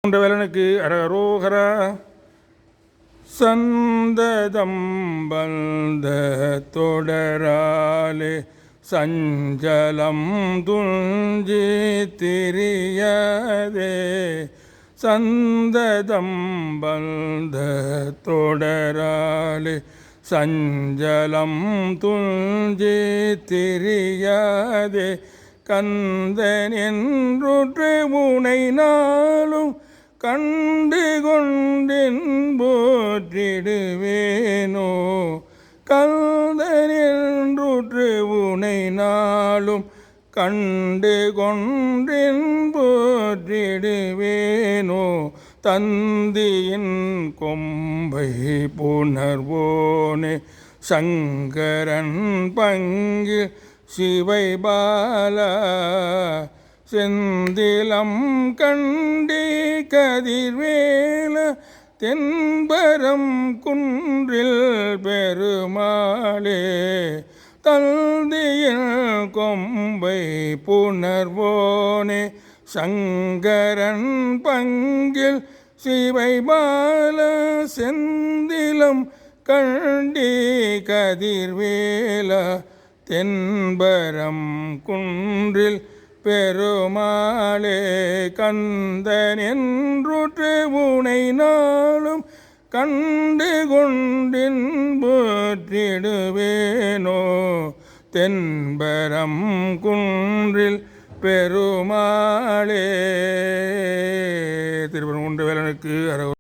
வேலனுக்கு அரரோகரா. சந்ததம் வந்த தொடராலே சஞ்சலம் துஞ்சி திரியதே. சந்ததம் வந்த தொடராலே சஞ்சலம் துஞ்சி திரியதே. கந்தன் என்றுற்று உனை நாளும் கண்டு கொண்டின் போற்றிடுவேனோ. கந்தன் என்றுற்று உனை நாளும் கண்டு கொண்டின் போற்றிடுவேனோ. தந்தியின் கொம்பை புணர்வோனே சங்கரன் பங்கு சிவை பாலா. செந்திலம் கண்டி கதிர்வேல தென்பரம் குன்றில் பெருமாளே. தந்தியின் கொம்பை புணர்வோனே சங்கரன் பங்கில் சிவை பால. செந்திலம் கண்டி கதிர்வேல தென்பரம் குன்றில் பெருமாளே. கந்தன் என்றுற்று உனை நாளும் கண்டு கொண்டின் போற்றிடுவேனோ. தென்பரம் குன்றில் பெருமாளே. திருப்பரங்குன்ற வேலனுக்கு அரவ